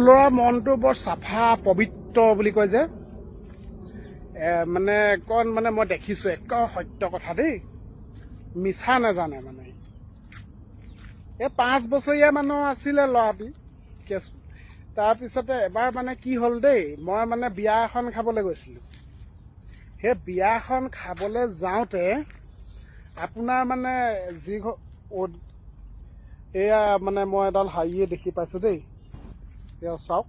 ল'ৰা মনটো বৰ চাফা পবিত্ৰ বুলি কয় যে মানে কণ মানে মই দেখিছোঁ এক সত্য কথা দেই, মিছা নাজানে মানে। এই 5 বছৰীয়া মানুহ আছিলে ল'ৰাটি কেছটো। তাৰপিছতে এবাৰ মানে কি হ'ল দেই, মই মানে বিয়া এখন খাবলৈ গৈছিলোঁ। সেই বিয়াখন খাবলৈ যাওঁতে আপোনাৰ মানে যি এয়া মানে মই এডাল হাৰিয়ে দেখি পাইছোঁ দেই, এয়া চাওক,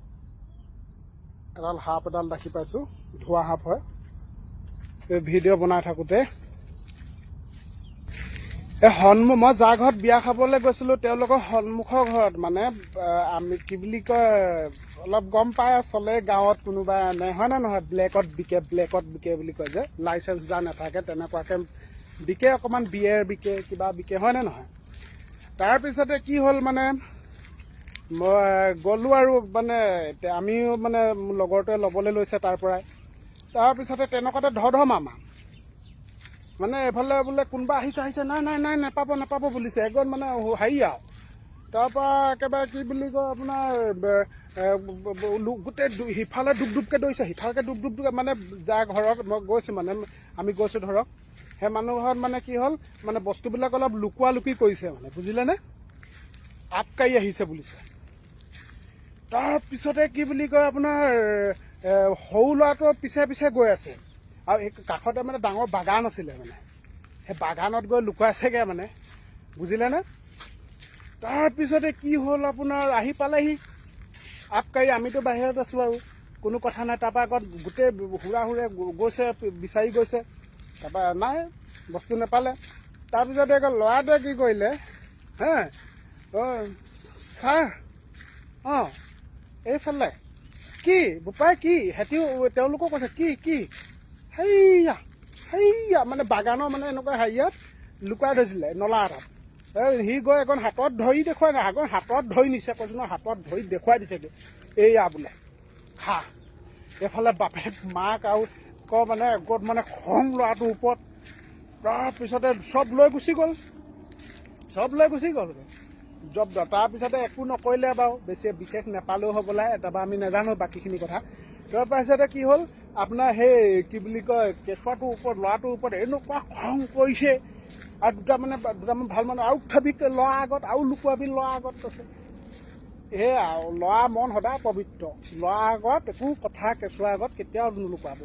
এডাল সাপ এডাল দেখি পাইছোঁ, ধোঁৱা সাপ হয়। এই ভিডিঅ' বনাই থাকোঁতে মই যাৰ ঘৰত বিয়া খাবলৈ গৈছিলোঁ তেওঁলোকৰ সন্মুখৰ ঘৰত মানে আমি কি বুলি কয়, অলপ গম পাই চলে গাঁৱত কোনোবা এনে হয় নে নহয়, ব্লেকত বিকে বুলি কয় যে, লাইচেঞ্চ যাৰ নাথাকে তেনেকুৱাকৈ বিকে, অকণমান বিয়েৰ বিকে, কিবা বিকে, হয় নে নহয়। তাৰপিছতে কি হ'ল মানে মই গ'লোঁ আৰু মানে আমিও মানে লগৰটোৱে ল'বলৈ লৈছে তাৰ পৰাই। তাৰপিছতে তেনেকুৱাতে ধৰ্ধৰ্মামা মানে এফালে বোলে কোনোবা আহিছে, নাই নাপাব বুলিছে, একদম মানে হেৰি আৰু। তাৰপৰা একেবাৰে কি বুলি কয় আপোনাৰ গোটেই সিফালে ডুবডুবকৈ দৌৰিছে, সিফালে ডুবডুবকৈ, মানে যাৰ ঘৰত মই গৈছোঁ মানে আমি গৈছোঁ ধৰক, সেই মানুহ ঘৰত মানে কি হ'ল মানে বস্তুবিলাক অলপ লুকুৱা লুকি কৰিছে মানে, বুজিলেনে, আপকাৰি আহিছে বুলিছে। তাৰপিছতে কি বুলি কয় আপোনাৰ সৰু ল'ৰাটোৰ পিছে গৈ আছে, আৰু এই কাষতে মানে ডাঙৰ বাগান আছিলে মানে, সেই বাগানত গৈ লুকুৱাইছেগৈ মানে, বুজিলেনে। তাৰপিছতে কি হ'ল আপোনাৰ আহি পালেহি আপকাৰি, আমিতো বাহিৰত আছোঁ আৰু কোনো কথা নাই। তাৰপৰা আগত গোটেই হুৰে গৈছে, বিচাৰি গৈছে, তাৰপৰা নাই, বস্তু নাপালে। তাৰপিছতে আকৌ ল'ৰাটোৱে কি কৰিলে, হে ছাৰ, এইফালে কি বোপাই, কি সিহঁতিও তেওঁলোকেও কৈছে কি হেৰিয়া মানে বাগানৰ মানে এনেকুৱা হেৰিয়াত লুকুৱাই থৈছিলে, নলা এটাত। সি গৈ এখন হাতত ধৰি দেখুৱাই নাই, আকৌ হাতত ধৰি নিছে, কৈছোঁ নহয়, হাতত ধৰি দেখুৱাই দিছেগৈ, এইয়া বোলে খা। এইফালে বাপেক মাক আৰু মানে আগত মানে খং ল'ৰাটোৰ ওপৰত। তাৰপিছতে চব লৈ গুচি গ'ল জব্দ। তাৰপিছতে একো নকৰিলে বাৰু, বেছি বিশেষ নেপালেও হ'বলা, তাৰপৰা আমি নাজানো বাকীখিনি কথা। তাৰপিছতে কি হ'ল আপোনাৰ সেই কি বুলি কয় কেঁচুৱাটোৰ ওপৰত, ল'ৰাটোৰ ওপৰত এনেকুৱা খং কৰিছে, আৰু দুটামান ভাল মানুহ আৰু উঠাবি ল'ৰা আগত, আৰু লুকুৱাবি ল'ৰা আগত কৈছে। সেয়া ল'ৰা মন সদায় পবিত্ৰ, ল'ৰা আগত একো কথা কেঁচুৱাৰ আগত কেতিয়াও নুলুকুৱাব।